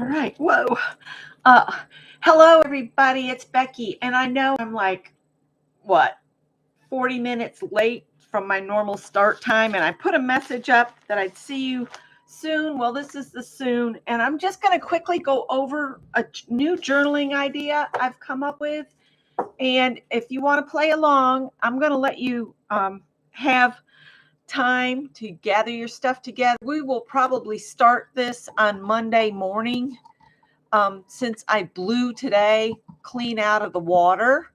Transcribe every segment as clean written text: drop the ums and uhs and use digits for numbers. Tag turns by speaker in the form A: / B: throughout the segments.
A: All right. Whoa. Uh, Hello, everybody. It's Becky. And I know I'm like, what, 40 minutes late from my normal start time. And I put a message up that I'd see you soon. Well, this is the soon. And I'm just going to quickly go over a new journaling idea I've come up with. And if you want to play along, I'm going to let you have time to gather your stuff together. We will probably start this on Monday morning. Since I blew today clean out of the water.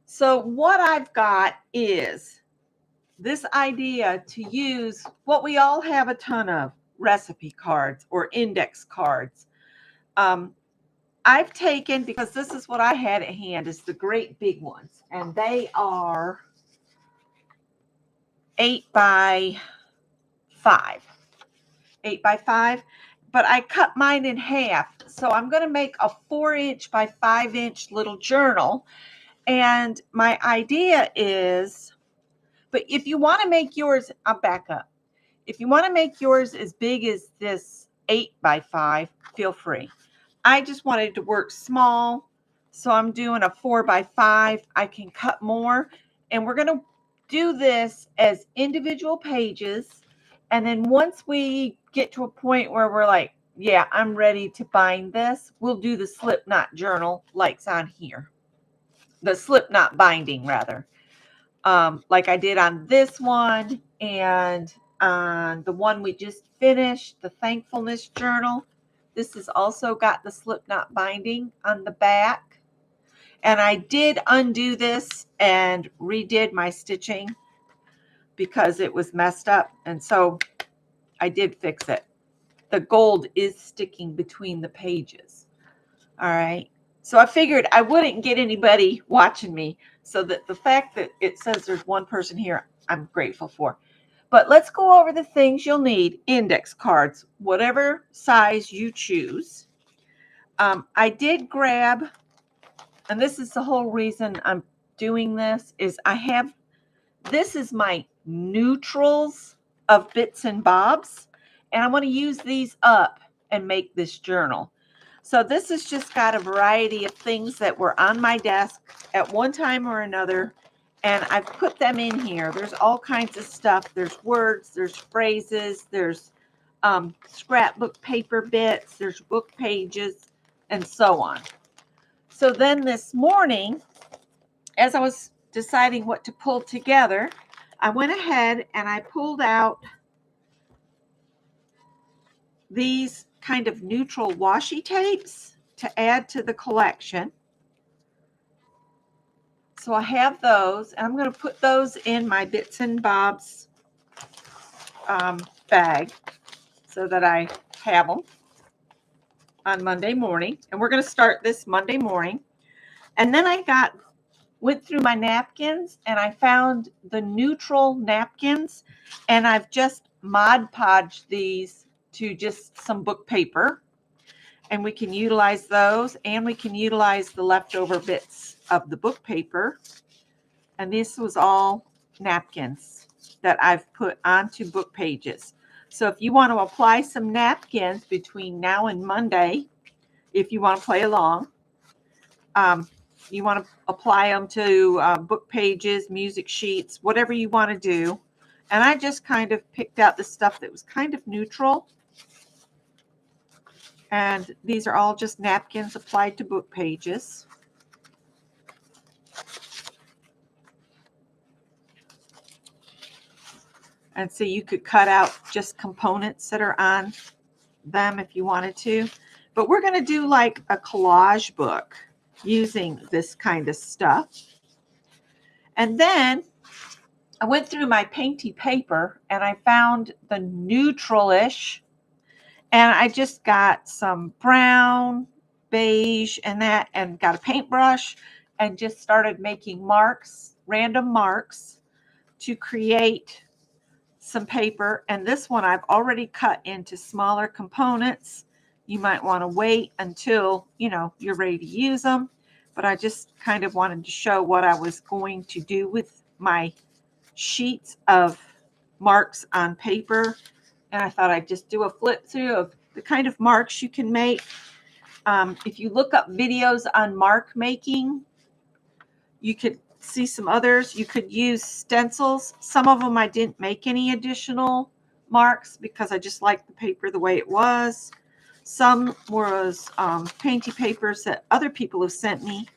A: So what I've got is this idea to use what we all have a ton of, recipe cards or index cards. I've taken, because this is what I had at hand, is the great big ones. And they are 8 by 5. 8 by 5. But I cut mine in half. So I'm going to make a 4-inch by 5-inch little journal. And my idea is, but if you want to make yours, I'll back up. If you want to make yours as big as this 8 by 5, feel free. I just wanted to work small. So I'm doing a 4 by 5. I can cut more. And we're going to do this as individual pages. And then once we get to a point where we're like, yeah, I'm ready to bind this, we'll do the slip knot journal like's on here. The slip knot binding, rather. Like I did on this one and on the one we just finished, the thankfulness journal. This has also got the slip knot binding on the back. And I did undo this and redid my stitching because it was messed up. And so I did fix it. The gold is sticking between the pages. All right. So I figured I wouldn't get anybody watching me. So that the fact that it says there's one person here, I'm grateful for. But let's go over the things you'll need. Index cards, whatever size you choose. I did grab, and this is the whole reason I'm doing this, is this is my neutrals of bits and bobs. And I want to use these up and make this journal. So this has just got a variety of things that were on my desk at one time or another. And I've put them in here. There's all kinds of stuff. There's words, there's phrases, there's scrapbook paper bits, there's book pages, and so on. So then this morning, as I was deciding what to pull together, I went ahead and I pulled out these kind of neutral washi tapes to add to the collection. So I have those, and I'm going to put those in my bits and bobs bag so that I have them on Monday morning. And we're going to start this Monday morning. And then I went through my napkins and I found the neutral napkins, and I've just Mod Podged these to just some book paper, and we can utilize those, and we can utilize the leftover bits of the book paper. And this was all napkins that I've put onto book pages. So if you want to apply some napkins between now and Monday, if you want to play along, you want to apply them to book pages, music sheets, whatever you want to do. And I just kind of picked out the stuff that was kind of neutral. And these are all just napkins applied to book pages. And so you could cut out just components that are on them if you wanted to. But we're going to do like a collage book using this kind of stuff. And then I went through my painty paper and I found the neutral-ish. And I just got some brown, beige, and got a paintbrush and just started making marks, random marks, to create some paper. And this one I've already cut into smaller components. You might want to wait until, you're ready to use them. But I just kind of wanted to show what I was going to do with my sheets of marks on paper. And I thought I'd just do a flip through of the kind of marks you can make. If you look up videos on mark making, you could see some others. You could use stencils. Some of them I didn't make any additional marks because I just liked the paper the way it was. Some was painty papers that other people have sent me.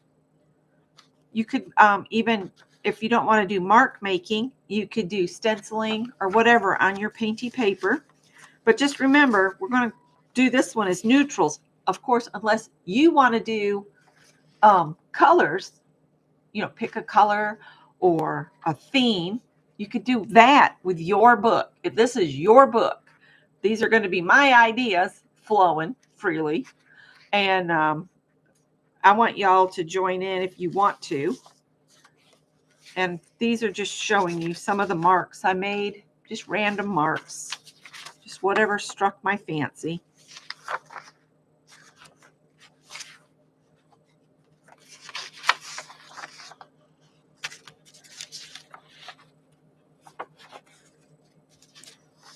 A: You could even, if you don't want to do mark making, you could do stenciling or whatever on your painty paper. But just remember, we're going to do this one as neutrals. Of course, unless you want to do colors, you know, pick a color or a theme. You could do that with your book. If this is your book, these are going to be my ideas flowing freely. And I want y'all to join in if you want to. And these are just showing you some of the marks I made, just random marks, just whatever struck my fancy.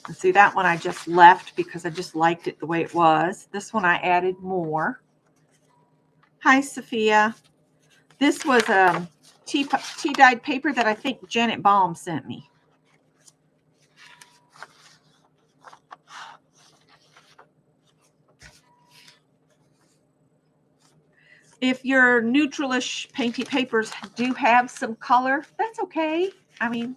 A: And see, that one I just left because I just liked it the way it was. This one I added more. Hi, Sophia. This was tea-dyed paper that I think Janet Baum sent me. If your neutralish painty papers do have some color, that's okay. I mean,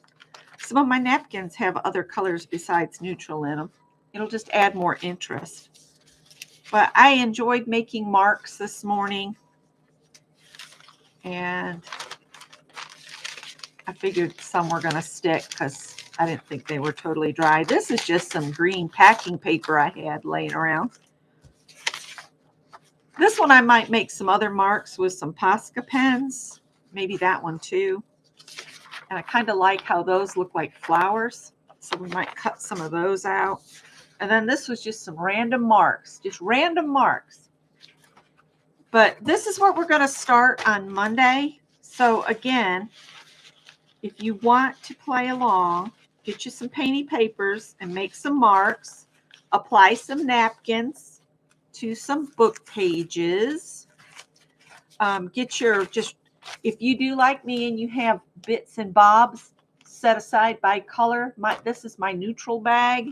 A: some of my napkins have other colors besides neutral in them. It'll just add more interest. But I enjoyed making marks this morning. And I figured some were going to stick because I didn't think they were totally dry. This is just some green packing paper I had laying around. This one I might make some other marks with some Posca pens. Maybe that one too. And I kind of like how those look like flowers. So we might cut some of those out. And then this was just some random marks. Just random marks. But this is what we're going to start on Monday. So again, if you want to play along, get you some painty papers and make some marks. Apply some napkins to some book pages. Get your, just, if you do like me and you have bits and bobs set aside by color, this is my neutral bag.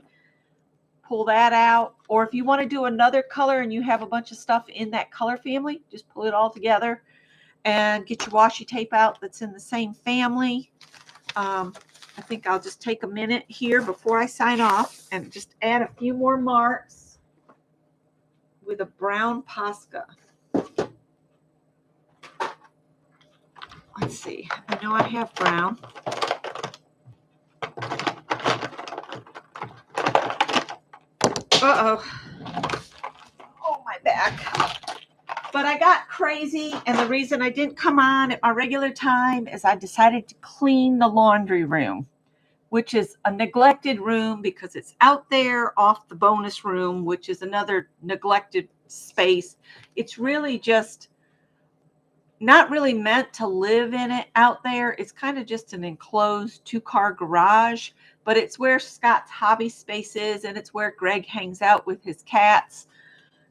A: Pull that out. Or if you want to do another color and you have a bunch of stuff in that color family, just pull it all together and get your washi tape out that's in the same family. I think I'll just take a minute here before I sign off and just add a few more marks with a brown Posca. Let's see. I know I have brown. Uh-oh. Oh, my back. But I got crazy, and the reason I didn't come on at my regular time is I decided to clean the laundry room, which is a neglected room because it's out there off the bonus room, which is another neglected space. It's really just not really meant to live in it out there. It's kind of just an enclosed 2-car garage, but it's where Scott's hobby space is, and it's where Greg hangs out with his cats.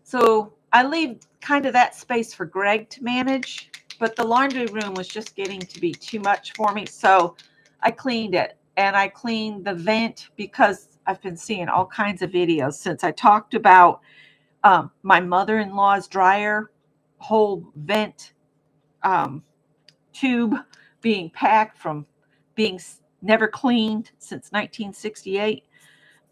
A: So I leave kind of that space for Greg to manage, but the laundry room was just getting to be too much for me. So I cleaned it, and I cleaned the vent because I've been seeing all kinds of videos since I talked about my mother-in-law's dryer, whole vent tube being packed from being never cleaned since 1968.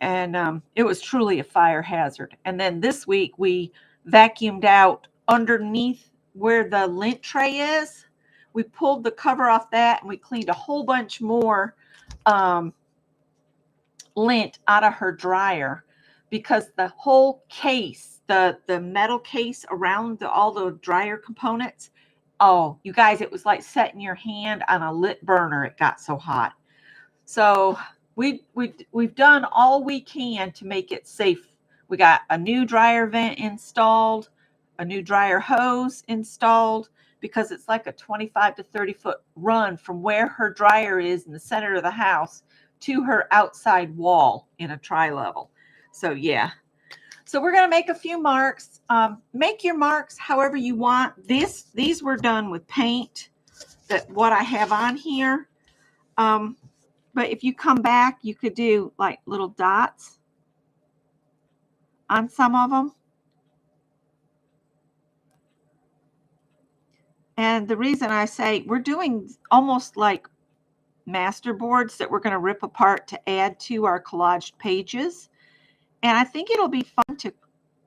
A: And it was truly a fire hazard. And then this week we vacuumed out underneath where the lint tray is. We pulled the cover off that and we cleaned a whole bunch more lint out of her dryer because the whole case, the metal case around all the dryer components, oh, you guys, it was like setting your hand on a lit burner. It got so hot. So we've done all we can to make it safe. We got a new dryer vent installed, a new dryer hose installed, because it's like a 25 to 30 foot run from where her dryer is in the center of the house to her outside wall in a tri-level. So yeah, So we're going to make a few marks. Make your marks however you want. These were done with paint, that what I have on here. But if you come back, you could do like little dots on some of them. And the reason I say we're doing almost like master boards that we're going to rip apart to add to our collaged pages. And I think it'll be fun to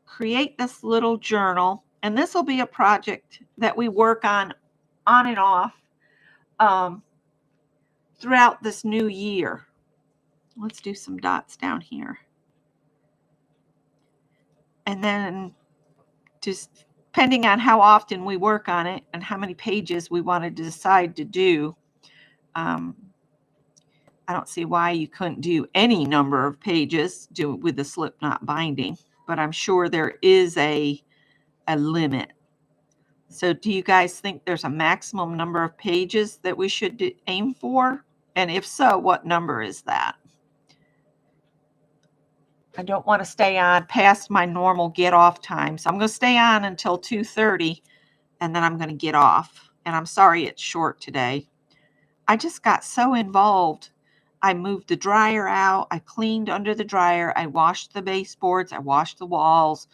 A: create this little journal. And this will be a project that we work on and off throughout this new year. Let's do some dots down here. And then just depending on how often we work on it and how many pages we want to decide to do, I don't see why you couldn't do any number of pages with the slip knot binding, but I'm sure there is a limit. So do you guys think there's a maximum number of pages that we should aim for? And if so, what number is that? I don't want to stay on past my normal get off time. So I'm going to stay on until 2:30 and then I'm going to get off. And I'm sorry it's short today. I just got so involved. I moved the dryer out. I cleaned under the dryer. I washed the baseboards. I washed the walls,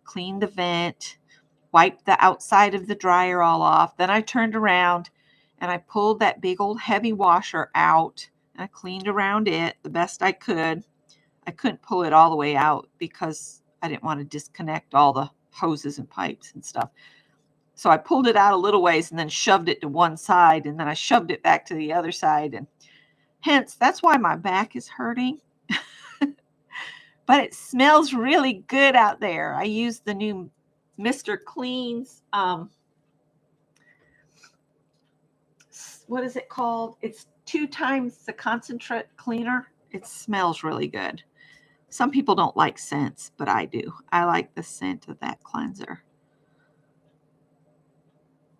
A: cleaned the vent, wiped the outside of the dryer all off. Then I turned around and I pulled that big old heavy washer out and I cleaned around it the best I could. I couldn't pull it all the way out because I didn't want to disconnect all the hoses and pipes and stuff. So I pulled it out a little ways and then shoved it to one side, and then I shoved it back to the other side. And hence, that's why my back is hurting. But it smells really good out there. I used the new Mr. Clean's, what is it called? It's 2 times the concentrate cleaner. It smells really good. Some people don't like scents, but I do. I like the scent of that cleanser.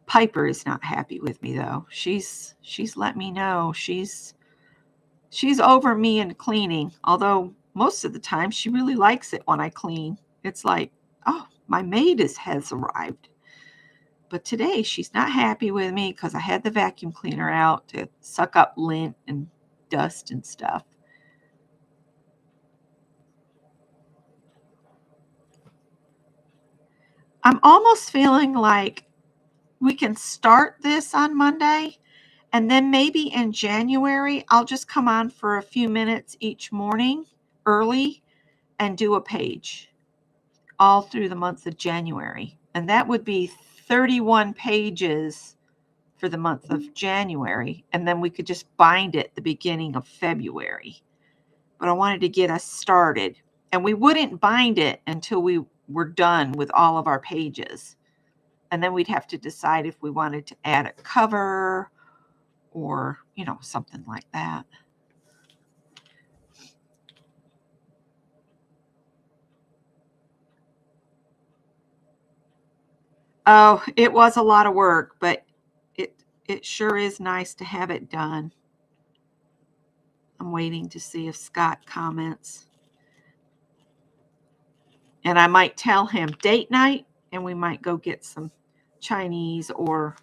A: Piper is not happy with me though. She's let me know she's over me in cleaning, although most of the time she really likes it when I clean. It's like, oh, my maid has arrived. But today she's not happy with me because I had the vacuum cleaner out to suck up lint and dust and stuff. I'm almost feeling like we can start this on Monday, and then maybe in January, I'll just come on for a few minutes each morning early and do a page all through the month of January. And that would be 31 pages for the month of January. And then we could just bind it the beginning of February. But I wanted to get us started. And we wouldn't bind it until we were done with all of our pages. And then we'd have to decide if we wanted to add a cover or, something like that. Oh, it was a lot of work, but it sure is nice to have it done. I'm waiting to see if Scott comments. And I might tell him date night, and we might go get some Chinese or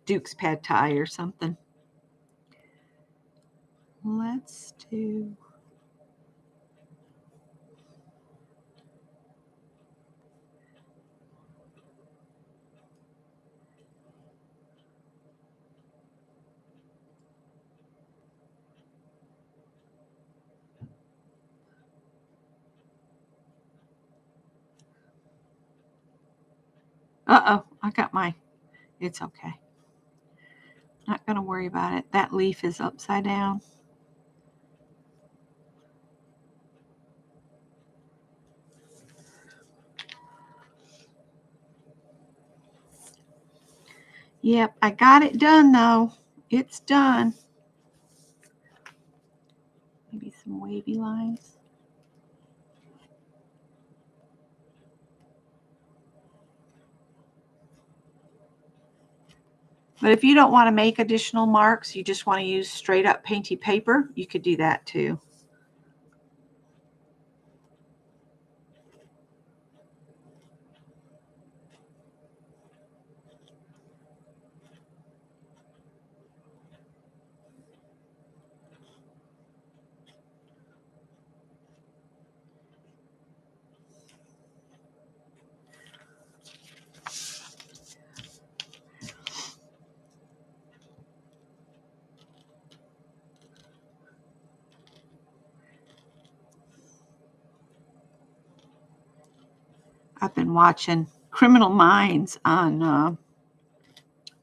A: Duke's Pad Thai or something. Let's do... Uh-oh, I got my... It's okay. Not going to worry about it. That leaf is upside down. Yep, I got it done though. It's done. Maybe some wavy lines. But if you don't want to make additional marks, you just want to use straight up painty paper, you could do that too. I've been watching Criminal Minds on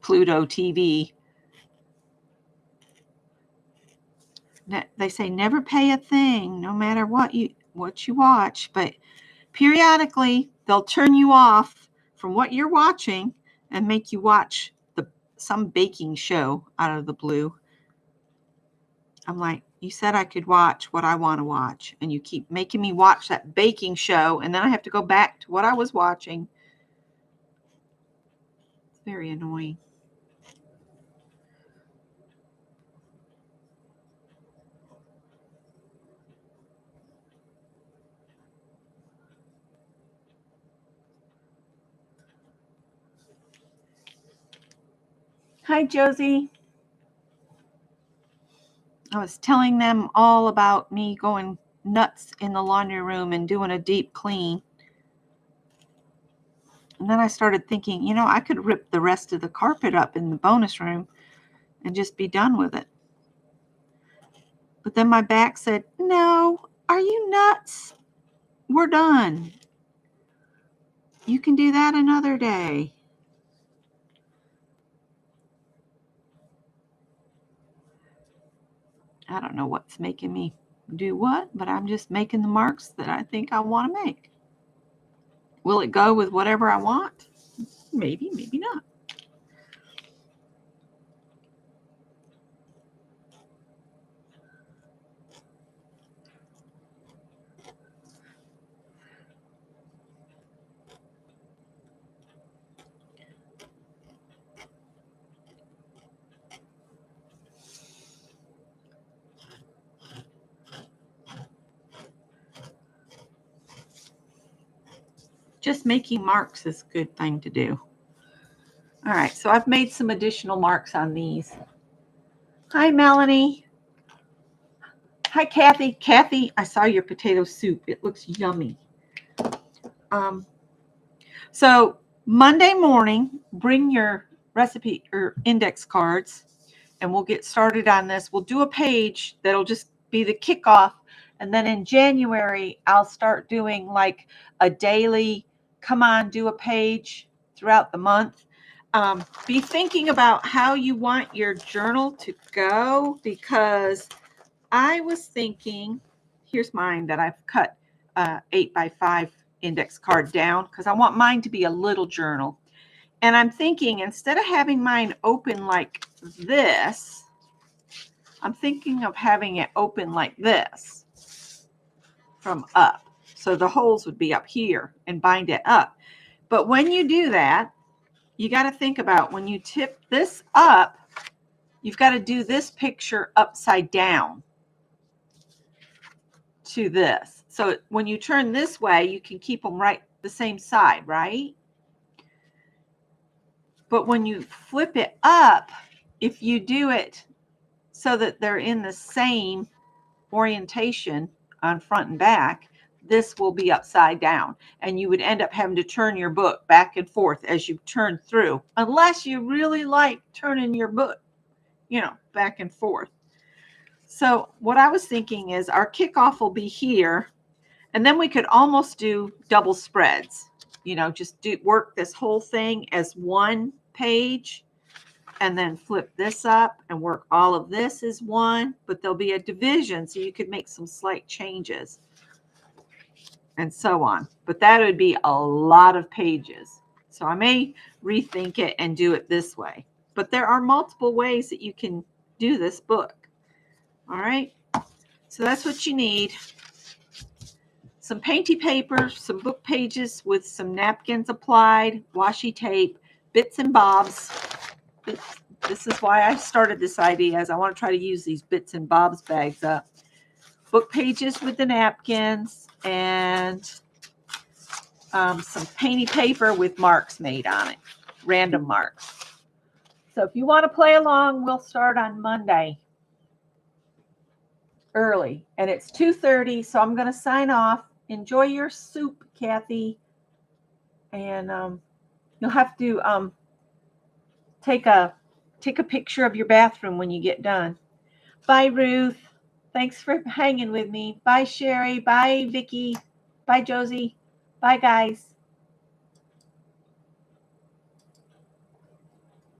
A: Pluto TV. They say never pay a thing, no matter what you watch, but periodically they'll turn you off from what you're watching and make you watch some baking show out of the blue. I'm like, you said I could watch what I want to watch, and you keep making me watch that baking show, and then I have to go back to what I was watching. It's very annoying. Hi, Josie. I was telling them all about me going nuts in the laundry room and doing a deep clean. And then I started thinking, I could rip the rest of the carpet up in the bonus room and just be done with it. But then my back said, no, are you nuts? We're done. You can do that another day. I don't know what's making me do what, but I'm just making the marks that I think I want to make. Will it go with whatever I want? Maybe, maybe not. Just making marks is a good thing to do. All right, so I've made some additional marks on these. Hi, Melanie. Hi, Kathy. Kathy, I saw your potato soup. It looks yummy. So Monday morning, bring your recipe or index cards, and we'll get started on this. We'll do a page that'll just be the kickoff. And then in January, I'll start doing like a daily, come on, do a page throughout the month. Be thinking about how you want your journal to go, because I was thinking, here's mine that I've cut 8x5 index card down because I want mine to be a little journal. And I'm thinking, instead of having mine open like this, I'm thinking of having it open like this from up. So the holes would be up here and bind it up. But when you do that, you got to think about when you tip this up, you've got to do this picture upside down to this. So when you turn this way, you can keep them right the same side, right? But when you flip it up, if you do it so that they're in the same orientation on front and back, this will be upside down, and you would end up having to turn your book back and forth as you turn through, unless you really like turning your book, back and forth. So what I was thinking is our kickoff will be here, and then we could almost do double spreads, just work this whole thing as one page, and then flip this up and work all of this as one, but there'll be a division so you could make some slight changes and so on. But that would be a lot of pages. So I may rethink it and do it this way. But there are multiple ways that you can do this book. All right. So that's what you need. Some painty paper, some book pages with some napkins applied, washi tape, bits and bobs. This is why I started this idea, as I want to try to use these bits and bobs bags up. Book pages with the napkins, and some painty paper with marks made on it, random marks. So if you want to play along, we'll start on Monday early, and it's 2:30, so I'm going to sign off. Enjoy your soup, Kathy, and you'll have to take a picture of your bathroom when you get done. Bye, Ruth. Thanks for hanging with me. Bye, Sherry. Bye, Vicki. Bye, Josie. Bye, guys.